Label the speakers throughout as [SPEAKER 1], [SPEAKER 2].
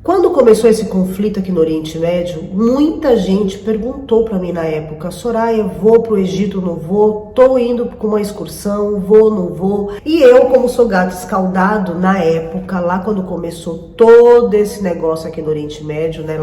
[SPEAKER 1] Quando começou esse conflito aqui no Oriente Médio, muita gente perguntou para mim na época: Soraya, vou pro Egito, não vou? Tô indo com uma excursão, vou, não vou? E eu, como sou gato escaldado, na época, lá quando começou todo esse negócio aqui no Oriente Médio, né,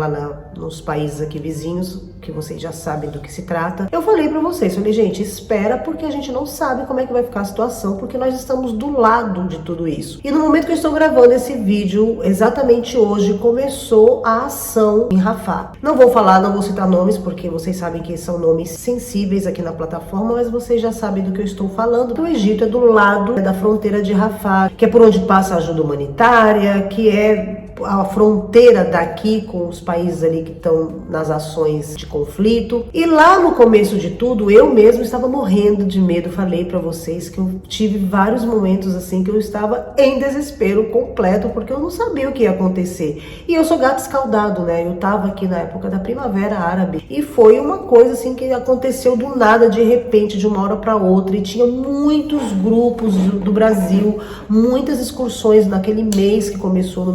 [SPEAKER 1] nos países aqui vizinhos, que vocês já sabem do que se trata, eu falei pra vocês, gente, espera, porque a gente não sabe como é que vai ficar a situação, porque nós estamos do lado de tudo isso. E no momento que eu estou gravando esse vídeo, exatamente hoje, começou a ação em Rafah. Não vou citar nomes, porque vocês sabem que são nomes sensíveis aqui na plataforma, mas vocês já sabem do que eu estou falando. O Egito é do lado da fronteira de Rafah, que é por onde passa a ajuda humanitária, que é a fronteira daqui com os países ali que estão nas ações de conflito. E lá no começo de tudo, eu mesmo estava morrendo de medo. Falei pra vocês que eu tive vários momentos assim que eu estava em desespero completo, porque eu não sabia o que ia acontecer. E eu sou gato escaldado, né? Eu tava aqui na época da Primavera Árabe e foi uma coisa assim que aconteceu do nada, de repente, de uma hora para outra, e tinha muitos grupos do Brasil, muitas excursões naquele mês que começou, no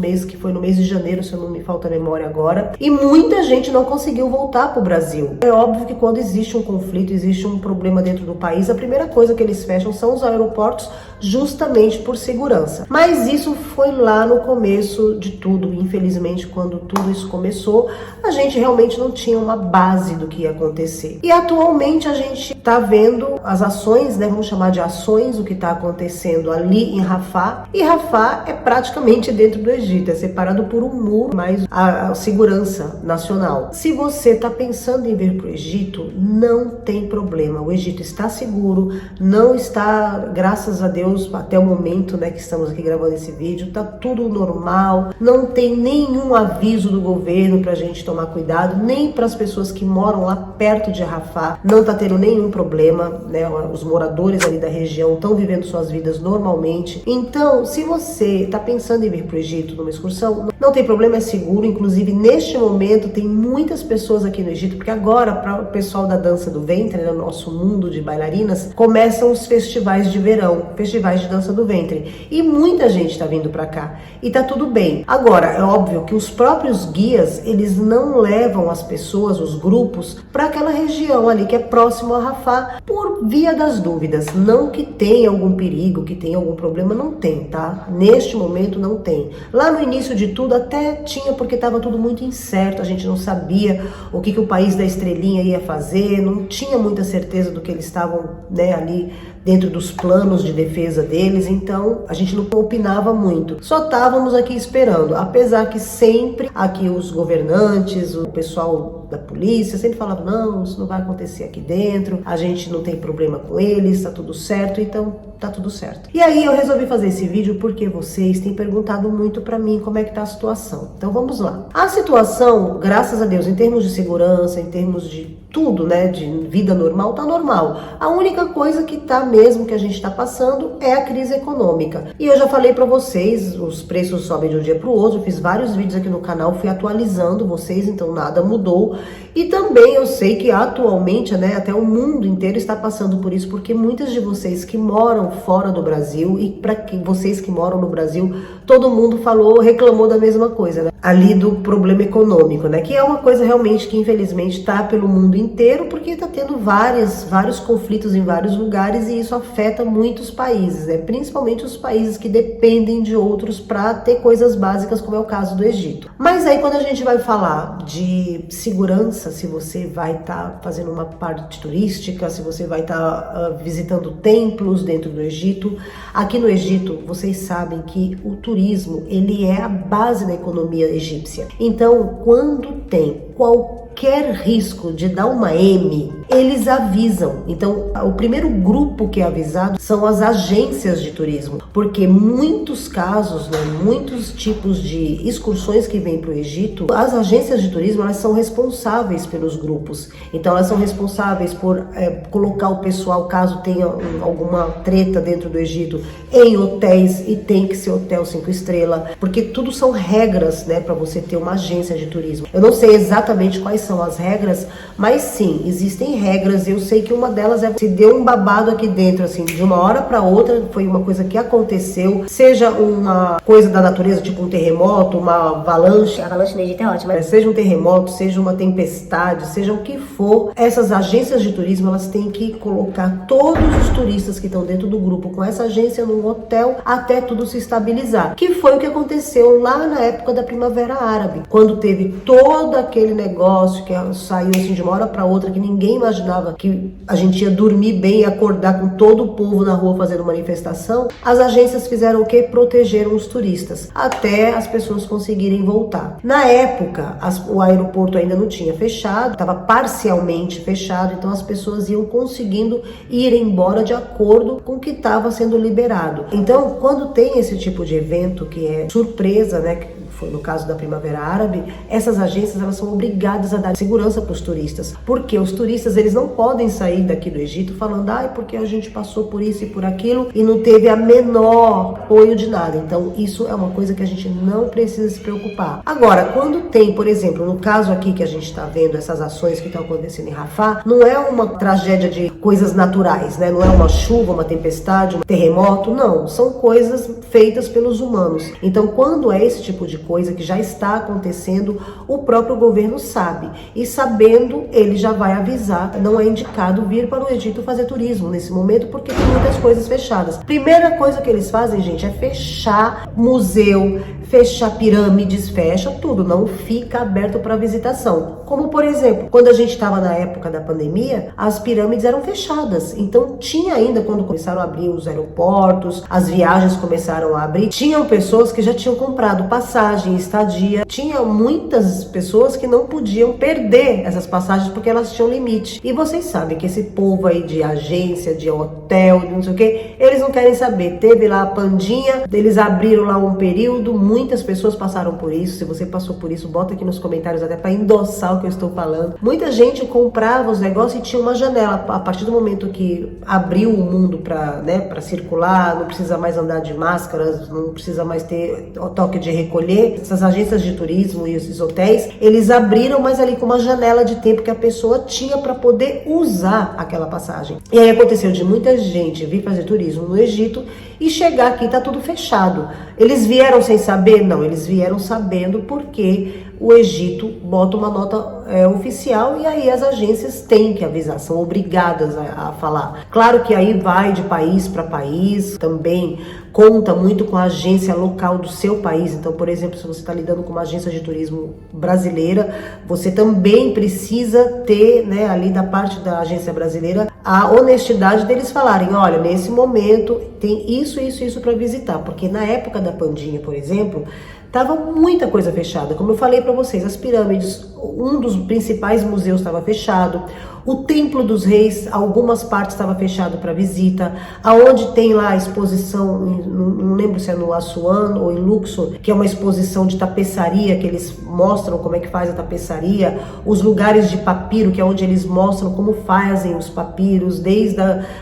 [SPEAKER 1] mês de janeiro, se não me falta a memória agora, e muita gente não conseguiu voltar pro Brasil. É óbvio que quando existe um conflito, existe um problema dentro do país, a primeira coisa que eles fecham são os aeroportos, justamente por segurança. Mas isso foi lá no começo de tudo. Infelizmente, quando tudo isso começou, a gente realmente não tinha uma base do que ia acontecer. E atualmente a gente tá vendo as ações, né, vamos chamar de ações, o que tá acontecendo ali em Rafah. E Rafah é praticamente dentro do Egito, é separado por um muro, mais a segurança nacional. Se você tá pensando em vir pro Egito, não tem problema. O Egito está seguro, não está, graças a Deus, até o momento, né, que estamos aqui gravando esse vídeo, tá tudo normal, não tem nenhum aviso do governo pra gente tomar cuidado, nem para as pessoas que moram lá perto de Rafah, não tá tendo nenhum problema, né, os moradores ali da região estão vivendo suas vidas normalmente. Então, se você tá pensando em vir pro Egito numa excursão, não tem problema, é seguro. Inclusive, neste momento, tem muitas pessoas aqui no Egito, porque agora, para o pessoal da dança do ventre, né, no nosso mundo de bailarinas, começam os festivais de verão, festivais de dança do ventre, e muita gente tá vindo para cá, e tá tudo bem. Agora, é óbvio que os próprios guias, eles não levam as pessoas, os grupos, para aquela região ali que é próximo a Rafah, por via das dúvidas. Não que tenha algum perigo, que tenha algum problema, não tem, tá? Neste momento não tem. Lá no início de tudo até tinha, porque estava tudo muito incerto, a gente não sabia o que o país da estrelinha ia fazer, não tinha muita certeza do que eles estavam, né, ali dentro dos planos de defesa deles, então a gente não opinava muito, só estávamos aqui esperando, apesar que sempre aqui os governantes, o pessoal da polícia sempre falava: não, isso não vai acontecer aqui dentro, a gente não tem problema com eles, tá tudo certo, então tá tudo certo. E aí eu resolvi fazer esse vídeo porque vocês têm perguntado muito pra mim como é que tá a situação. Então vamos lá. A situação, graças a Deus, em termos de segurança, em termos de tudo, né, de vida normal, tá normal. A única coisa que tá mesmo, que a gente tá passando, é a crise econômica. E eu já falei pra vocês, os preços sobem de um dia pro outro, eu fiz vários vídeos aqui no canal, fui atualizando vocês, então nada mudou. E também eu sei que atualmente, né, até o mundo inteiro está passando por isso, porque muitas de vocês que moram fora do Brasil, e para vocês que moram no Brasil, todo mundo reclamou da mesma coisa, né, ali do problema econômico, né, que é uma coisa realmente que infelizmente tá pelo mundo inteiro, porque tá tendo vários conflitos em vários lugares, e isso afeta muitos países, né, principalmente os países que dependem de outros para ter coisas básicas, como é o caso do Egito. Mas aí quando a gente vai falar de segurança, se você vai estar fazendo uma parte turística, se você vai estar visitando templos dentro do Egito, aqui no Egito vocês sabem que o turismo, ele é a base da economia egípcia. Então, quando tem qualquer risco de dar uma M, eles avisam. Então, o primeiro grupo que é avisado são as agências de turismo, porque muitos casos, né, muitos tipos de excursões que vêm para o Egito, as agências de turismo, elas são responsáveis pelos grupos. Então, elas são responsáveis por colocar o pessoal, caso tenha alguma treta dentro do Egito, em hotéis, e tem que ser hotel 5 estrelas, porque tudo são regras, né, para você ter uma agência de turismo. Eu não sei exatamente quais são as regras, mas sim, existem regras. Eu sei que uma delas se deu um babado aqui dentro, assim, de uma hora para outra, foi uma coisa que aconteceu, seja uma coisa da natureza, tipo um terremoto, uma avalanche.
[SPEAKER 2] A avalanche no Egito é ótima.
[SPEAKER 1] Seja um terremoto, seja uma tempestade, seja o que for, essas agências de turismo, elas têm que colocar todos os turistas que estão dentro do grupo com essa agência num hotel até tudo se estabilizar. Que foi o que aconteceu lá na época da Primavera Árabe, quando teve todo aquele negócio que saiu assim de uma hora para outra, que ninguém imaginava que a gente ia dormir bem e acordar com todo o povo na rua fazendo manifestação. As agências fizeram o quê? Protegeram os turistas até as pessoas conseguirem voltar. Na época, o aeroporto ainda não tinha fechado, estava parcialmente fechado, então as pessoas iam conseguindo ir embora de acordo com o que estava sendo liberado. Então, quando tem esse tipo de evento que é surpresa, né, que foi no caso da Primavera Árabe, essas agências elas são obrigadas a dar segurança para os turistas, porque os turistas eles não podem sair daqui do Egito falando, porque a gente passou por isso e por aquilo e não teve a menor apoio de nada. Então isso é uma coisa que a gente não precisa se preocupar. Agora, quando tem, por exemplo, no caso aqui que a gente está vendo essas ações que estão acontecendo em Rafah, não é uma tragédia de coisas naturais, né? Não é uma chuva, uma tempestade, um terremoto, não. São coisas feitas pelos humanos. Então, quando é esse tipo de coisa que já está acontecendo, o próprio governo sabe. E sabendo, ele já vai avisar. Não é indicado vir para o Egito fazer turismo nesse momento, porque tem muitas coisas fechadas. Primeira coisa que eles fazem, gente, é fechar museu, fechar pirâmides, fecha tudo, não fica aberto para visitação. Como, por exemplo, quando a gente estava na época da pandemia, as pirâmides eram fechadas. Então, tinha ainda, quando começaram a abrir os aeroportos, as viagens começaram a abrir, tinham pessoas que já tinham comprado passagem, estadia. Tinha muitas pessoas que não podiam perder essas passagens porque elas tinham limite. E vocês sabem que esse povo aí de agência, de hotel, de não sei o que, eles não querem saber. Teve lá a pandinha, eles abriram lá um período, muitas pessoas passaram por isso. Se você passou por isso, bota aqui nos comentários até para endossar o que eu estou falando. Muita gente comprava os negócios e tinha uma janela. A partir do momento que abriu o mundo para circular, não precisa mais andar de máscaras, não precisa mais ter o toque de recolher. Essas agências de turismo e esses hotéis, eles abriram, mas ali com uma janela de tempo que a pessoa tinha para poder usar aquela passagem. E aí aconteceu de muita gente vir fazer turismo no Egito e chegar aqui tá tudo fechado. Eles vieram sem saber? Não, eles vieram sabendo porque o Egito bota uma nota oficial e aí as agências têm que avisar, são obrigadas a falar. Claro que aí vai de país para país, também conta muito com a agência local do seu país. Então, por exemplo, se você está lidando com uma agência de turismo brasileira, você também precisa ter, né, ali da parte da agência brasileira, a honestidade deles falarem, olha, nesse momento tem isso para visitar, porque na época da pandemia, por exemplo, tava muita coisa fechada. Como eu falei para vocês, as pirâmides, um dos principais museus estava fechado, o Templo dos Reis, algumas partes estava fechado para visita, aonde tem lá a exposição, não lembro se é no Assuan ou em Luxor, que é uma exposição de tapeçaria, que eles mostram como é que faz a tapeçaria, os lugares de papiro, que é onde eles mostram como fazem os papiros, desde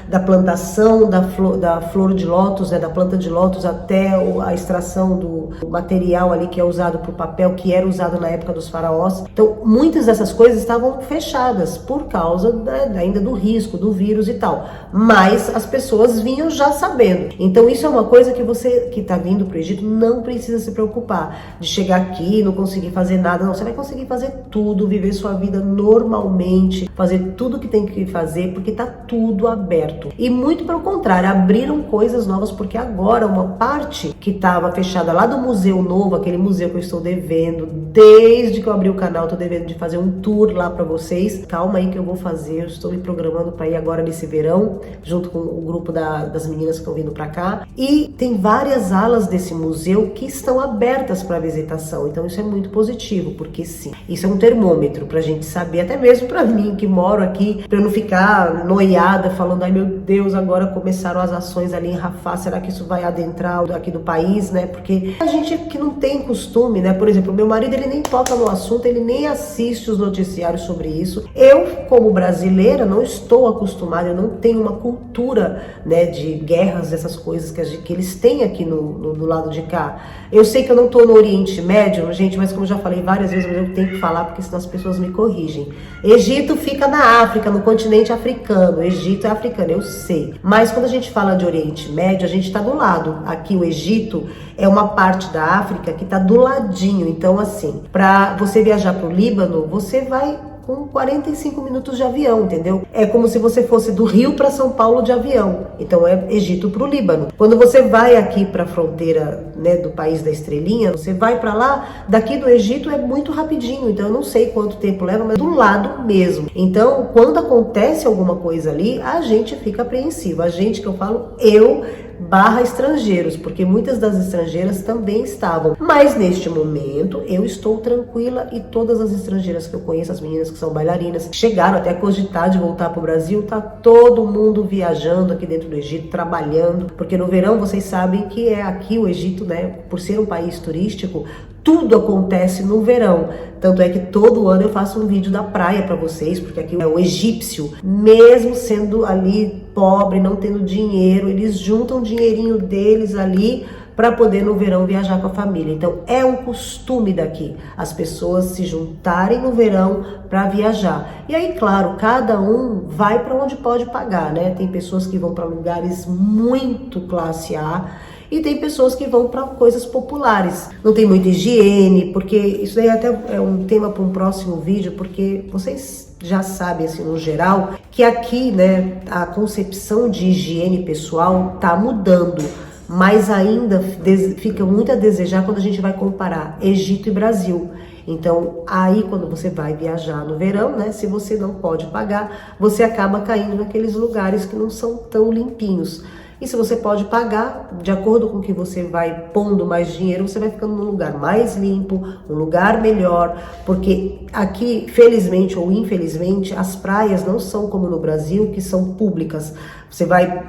[SPEAKER 1] da plantação da flor de lótus, né, da planta de lótus, até a extração do material ali que é usado para o papel, que era usado na época dos faraós. Então, muitas dessas coisas estavam fechadas por causa ainda do risco, do vírus e tal. Mas as pessoas vinham já sabendo. Então, isso é uma coisa que você que está vindo para o Egito não precisa se preocupar de chegar aqui e não conseguir fazer nada. Não, você vai conseguir fazer tudo, viver sua vida normalmente, fazer tudo que tem que fazer, porque está tudo aberto. E muito pelo contrário, abriram coisas novas, porque agora uma parte que estava fechada lá do Museu Novo, aquele museu que eu estou devendo, desde que eu abri o canal, estou devendo de fazer um tour lá para vocês. Calma aí que eu vou fazer, eu estou me programando para ir agora nesse verão, junto com o grupo das meninas que estão vindo para cá. E tem várias alas desse museu que estão abertas para visitação, então isso é muito positivo, porque sim, isso é um termômetro para a gente saber, até mesmo para mim que moro aqui, para eu não ficar noiada falando, ai meu Deus, agora começaram as ações ali em Rafah, será que isso vai adentrar aqui do país, né? Porque a gente que não tem costume, né? Por exemplo, meu marido, ele nem toca no assunto, ele nem assiste os noticiários sobre isso. Eu, como brasileira, não estou acostumada, eu não tenho uma cultura, né, de guerras, essas coisas que eles têm aqui do lado de cá. Eu sei que eu não estou no Oriente Médio, gente, mas como eu já falei várias vezes, eu tenho que falar porque senão as pessoas me corrigem. Egito fica na África, no continente africano. Egito é africano, eu sei. Mas quando a gente fala de Oriente Médio, a gente está do lado. Aqui o Egito é uma parte da África que está do ladinho. Então, assim, para você viajar para o Líbano, você vai com 45 minutos de avião, entendeu? É como se você fosse do Rio para São Paulo de avião. Então é Egito para o Líbano. Quando você vai aqui para a fronteira, né, do país da estrelinha, você vai para lá, daqui do Egito é muito rapidinho. Então eu não sei quanto tempo leva, mas do lado mesmo. Então, quando acontece alguma coisa ali, a gente fica apreensivo. A gente, que eu falo, estrangeiros, porque muitas das estrangeiras também estavam. Mas neste momento eu estou tranquila e todas as estrangeiras que eu conheço, as meninas que são bailarinas, chegaram até a cogitar de voltar para o Brasil. Tá todo mundo viajando aqui dentro do Egito, trabalhando, porque no verão vocês sabem que é aqui o Egito, né, por ser um país turístico, tudo acontece no verão. Tanto é que todo ano eu faço um vídeo da praia para vocês, porque aqui é o egípcio, mesmo sendo ali pobre, não tendo dinheiro, eles juntam o dinheirinho deles ali para poder no verão viajar com a família. Então é um costume daqui, as pessoas se juntarem no verão para viajar. E aí, claro, cada um vai para onde pode pagar, né? Tem pessoas que vão para lugares muito classe A, e tem pessoas que vão para coisas populares. Não tem muita higiene, porque isso daí até é um tema para um próximo vídeo, porque vocês já sabem, assim, no geral, que aqui, né, a concepção de higiene pessoal tá mudando, mas ainda fica muito a desejar quando a gente vai comparar Egito e Brasil. Então, aí quando você vai viajar no verão, né, se você não pode pagar, você acaba caindo naqueles lugares que não são tão limpinhos. E se você pode pagar, de acordo com o que você vai pondo mais dinheiro, você vai ficando num lugar mais limpo, um lugar melhor, porque aqui, felizmente ou infelizmente, as praias não são como no Brasil, que são públicas.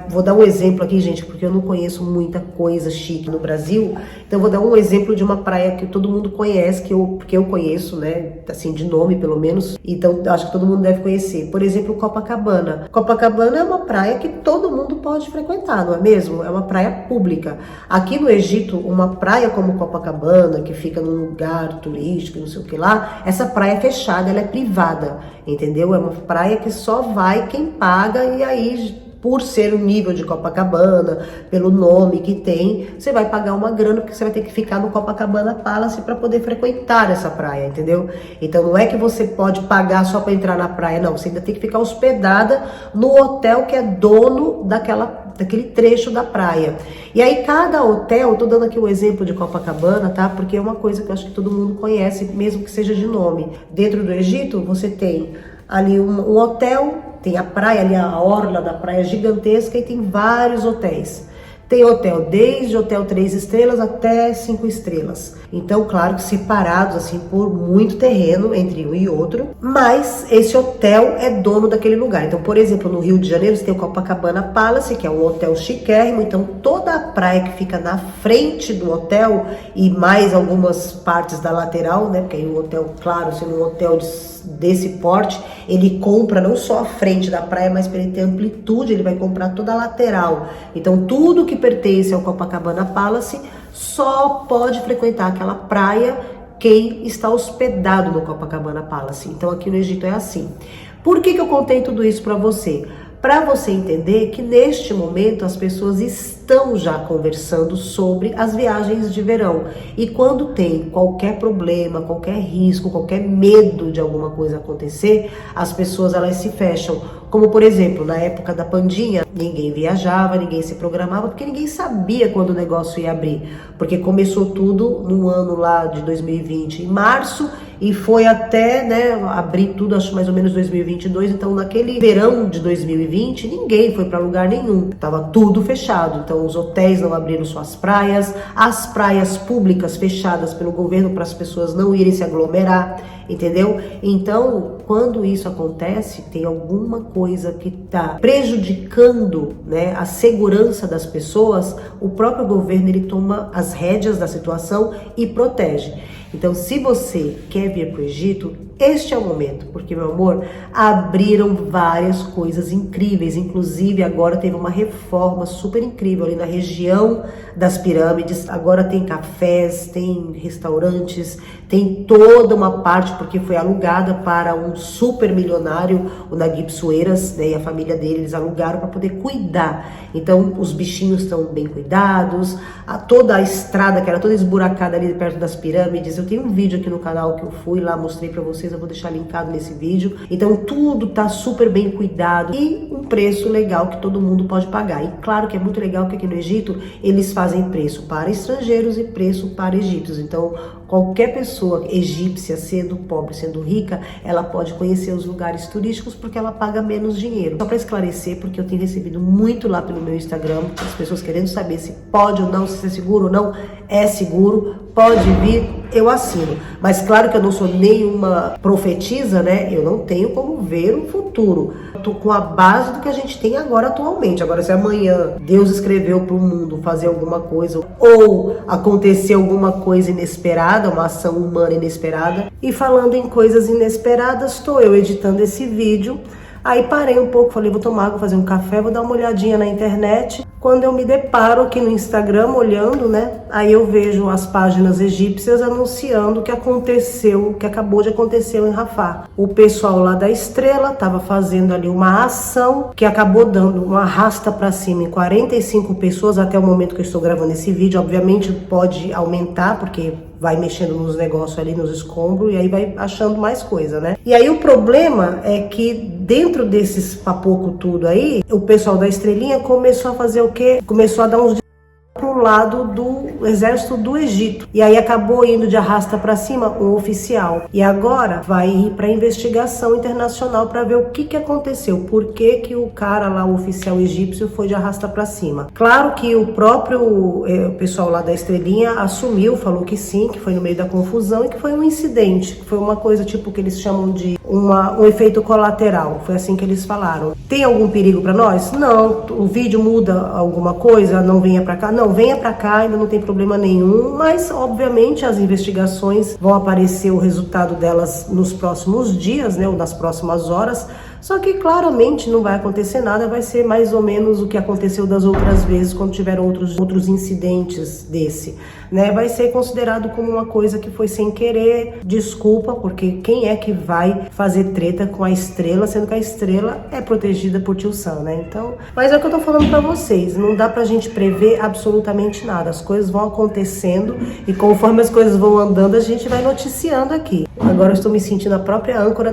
[SPEAKER 1] Vou dar um exemplo aqui, gente, porque eu não conheço muita coisa chique no Brasil, então vou dar um exemplo de uma praia que todo mundo conhece, porque eu conheço, né, assim, de nome pelo menos, então acho que todo mundo deve conhecer. Por exemplo, Copacabana. Copacabana é uma praia que todo mundo pode frequentar, não é mesmo? É uma praia pública. Aqui no Egito, uma praia como Copacabana, que fica num lugar turístico, não sei o que lá, essa praia é fechada, ela é privada, entendeu? É uma praia que só vai quem paga, e aí, por ser o nível de Copacabana, pelo nome que tem, você vai pagar uma grana, porque você vai ter que ficar no Copacabana Palace para poder frequentar essa praia, entendeu? Então não é que você pode pagar só para entrar na praia, não. Você ainda tem que ficar hospedada no hotel que é dono daquele trecho da praia. E aí cada hotel, tô dando aqui o exemplo de Copacabana, tá? Porque é uma coisa que eu acho que todo mundo conhece, mesmo que seja de nome. Dentro do Egito, você tem ali um hotel, tem a praia ali, a orla da praia gigantesca, e tem vários hotéis. Tem hotel desde hotel 3 estrelas até 5 estrelas. Então, claro que separados assim por muito terreno entre um e outro, mas esse hotel é dono daquele lugar. Então, por exemplo, no Rio de Janeiro você tem o Copacabana Palace, que é um hotel chiquérrimo. Então, toda a praia que fica na frente do hotel e mais algumas partes da lateral, né? Porque aí um hotel, claro, sendo um hotel desse porte, ele compra não só a frente da praia, mas para ele ter amplitude, ele vai comprar toda a lateral. Então, tudo que pertence ao Copacabana Palace só pode frequentar aquela praia quem está hospedado no Copacabana Palace. Então, aqui no Egito é assim. Por que eu contei tudo isso para você? Para você entender que neste momento as pessoas estão já conversando sobre as viagens de verão. E quando tem qualquer problema, qualquer risco, qualquer medo de alguma coisa acontecer, as pessoas elas se fecham. Como, por exemplo, na época da pandemia, ninguém viajava, ninguém se programava, porque ninguém sabia quando o negócio ia abrir. Porque começou tudo no ano lá de 2020, em março, e foi até, né, abrir tudo, acho mais ou menos 2022. Então, naquele verão de 2020, ninguém foi para lugar nenhum. Tava tudo fechado. Então, então os hotéis não abriram suas praias, as praias públicas fechadas pelo governo para as pessoas não irem se aglomerar, entendeu? Então, quando isso acontece, tem alguma coisa que está prejudicando, né, a segurança das pessoas, o próprio governo ele toma as rédeas da situação e protege. Então, se você quer vir para o Egito, este é o momento, porque, meu amor, abriram várias coisas incríveis, inclusive agora teve uma reforma super incrível ali na região das pirâmides, agora tem cafés, tem restaurantes, tem toda uma parte, porque foi alugada para um super milionário, o Naguib Sawiris, né, e a família dele, eles alugaram para poder cuidar. Então, os bichinhos estão bem cuidados, toda a estrada que era toda esburacada ali perto das pirâmides, eu tenho um vídeo aqui no canal que eu fui lá, mostrei para vocês, eu vou deixar linkado nesse vídeo. Então tudo tá super bem cuidado e um preço legal que todo mundo pode pagar. E claro que é muito legal que aqui no Egito eles fazem preço para estrangeiros e preço para egípcios. Então qualquer pessoa egípcia, sendo pobre, sendo rica, ela pode conhecer os lugares turísticos porque ela paga menos dinheiro. Só para esclarecer, porque eu tenho recebido muito lá pelo meu Instagram, as pessoas querendo saber se pode ou não, se é seguro ou não. É seguro, pode vir, eu assino. Mas claro que eu não sou nenhuma profetisa, né? Eu não tenho como ver o futuro. Eu tô com a base do que a gente tem agora atualmente. Agora, se amanhã Deus escreveu para o mundo fazer alguma coisa ou acontecer alguma coisa inesperada, uma ação humana inesperada. E falando em coisas inesperadas, estou eu editando esse vídeo. Aí parei um pouco, falei, vou tomar água, fazer um café, vou dar uma olhadinha na internet. Quando eu me deparo aqui no Instagram, olhando, né, aí eu vejo as páginas egípcias anunciando o que aconteceu, que acabou de acontecer em Rafah. O pessoal lá da Estrela estava fazendo ali uma ação que acabou dando uma arrasta para cima em 45 pessoas até o momento que eu estou gravando esse vídeo. Obviamente pode aumentar, porque vai mexendo nos negócios ali, nos escombros, e aí vai achando mais coisa, né? E aí o problema é que dentro desses papoco tudo aí, o pessoal da Estrelinha começou a fazer o quê? Começou a dar uns pro lado do exército do Egito. E aí acabou indo de arrasta para cima um oficial. E agora vai ir para investigação internacional para ver o que aconteceu. Por que que o cara lá, o oficial egípcio, foi de arrasta para cima. Claro que o próprio pessoal lá da Estrelinha assumiu, falou que sim, que foi no meio da confusão e que foi um incidente. Que foi uma coisa tipo que eles chamam de um efeito colateral. Foi assim que eles falaram. Tem algum perigo para nós? Não. O vídeo muda alguma coisa? Não venha para cá? Não, venha para cá, ainda não tem problema nenhum, mas obviamente as investigações vão aparecer o resultado delas nos próximos dias, né, ou nas próximas horas. Só que claramente não vai acontecer nada, vai ser mais ou menos o que aconteceu das outras vezes quando tiveram outros incidentes desse, né? Vai ser considerado como uma coisa que foi sem querer, desculpa, porque quem é que vai fazer treta com a Estrela, sendo que a Estrela é protegida por Tio Sam, né? Então, mas é o que eu tô falando pra vocês, não dá pra gente prever absolutamente nada, as coisas vão acontecendo e conforme as coisas vão andando, a gente vai noticiando aqui. Agora eu estou me sentindo a própria âncora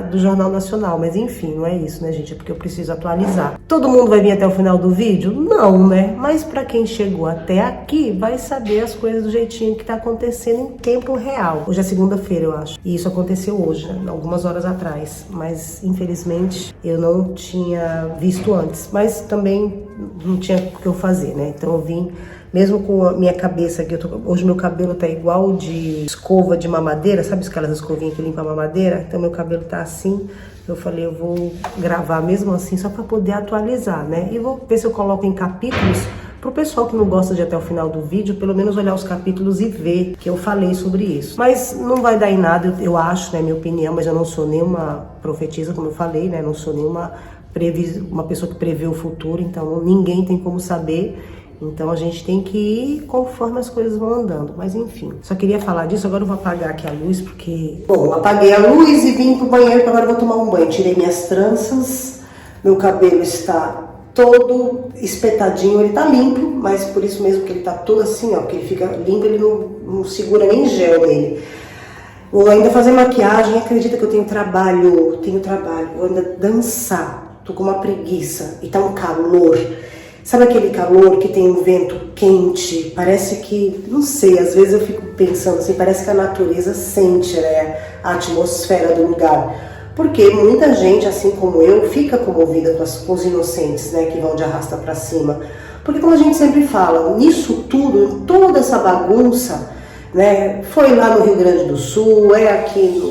[SPEAKER 1] do Jornal Nacional, mas enfim, não é isso, né, gente? É porque eu preciso atualizar. Todo mundo vai vir até o final do vídeo? Não, né? Mas pra quem chegou até aqui, vai saber as coisas do jeitinho que tá acontecendo em tempo real. Hoje é segunda-feira, eu acho. E isso aconteceu hoje, né? Algumas horas atrás. Mas, infelizmente, eu não tinha visto antes. Mas também não tinha o que eu fazer, né? Então eu vim... Mesmo com a minha cabeça aqui, hoje meu cabelo tá igual de escova de mamadeira, sabe aquelas escovinhas que limpa a mamadeira? Então meu cabelo tá assim, eu falei, eu vou gravar mesmo assim, só para poder atualizar, né? E vou ver se eu coloco em capítulos, pro pessoal que não gosta de ir até o final do vídeo, pelo menos olhar os capítulos e ver que eu falei sobre isso. Mas não vai dar em nada, eu acho, né, minha opinião, mas eu não sou nenhuma profetisa, como eu falei, né? Não sou nenhuma uma pessoa que prevê o futuro, então ninguém tem como saber. Então a gente tem que ir conforme as coisas vão andando. Mas enfim, só queria falar disso. Agora eu vou apagar aqui a luz porque... Bom, apaguei a luz e vim pro banheiro, porque agora eu vou tomar um banho. Tirei minhas tranças, meu cabelo está todo espetadinho. Ele tá limpo, mas por isso mesmo que ele tá todo assim, ó, porque ele fica limpo, ele não segura nem gel nele. Vou ainda fazer maquiagem. Acredita que eu tenho trabalho, vou ainda dançar. Tô com uma preguiça e tá um calor. Sabe aquele calor que tem um vento quente? Parece que, não sei, às vezes eu fico pensando assim, parece que a natureza sente, né, a atmosfera do lugar. Porque muita gente, assim como eu, fica comovida com os inocentes, né, que vão de arrasta pra cima. Porque como a gente sempre fala, nisso tudo, toda essa bagunça, né, foi lá no Rio Grande do Sul, é aqui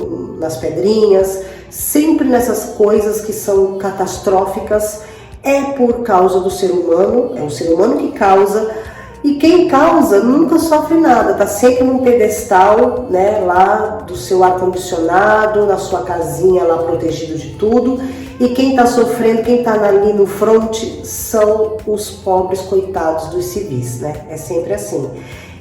[SPEAKER 1] nas Pedrinhas, sempre nessas coisas que são catastróficas, é por causa do ser humano, é o ser humano que causa, e quem causa nunca sofre nada, tá sempre num pedestal, né, lá do seu ar-condicionado, na sua casinha lá protegido de tudo, e quem tá sofrendo, quem tá ali no fronte são os pobres coitados dos civis, né, é sempre assim.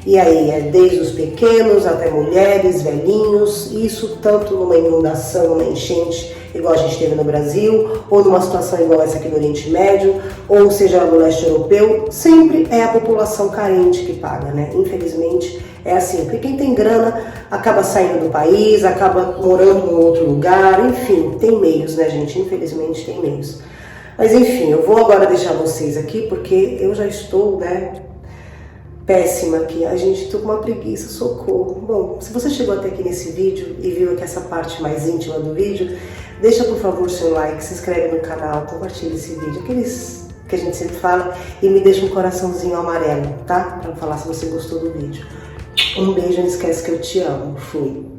[SPEAKER 1] E aí é desde os pequenos até mulheres, velhinhos, isso tanto numa inundação, numa enchente, igual a gente teve no Brasil, ou numa situação igual essa aqui no Oriente Médio, ou seja no leste europeu, sempre é a população carente que paga, né? Infelizmente é assim, porque quem tem grana acaba saindo do país, acaba morando em outro lugar, enfim, tem meios, né, gente? Infelizmente tem meios. Mas enfim, eu vou agora deixar vocês aqui, porque eu já estou, né, péssima aqui, a gente tô com uma preguiça, socorro. Bom, se você chegou até aqui nesse vídeo e viu aqui essa parte mais íntima do vídeo, deixa por favor seu like, se inscreve no canal, compartilha esse vídeo, aqueles que a gente sempre fala, e me deixa um coraçãozinho amarelo, tá? Pra falar se você gostou do vídeo. Um beijo, não esquece que eu te amo. Fui.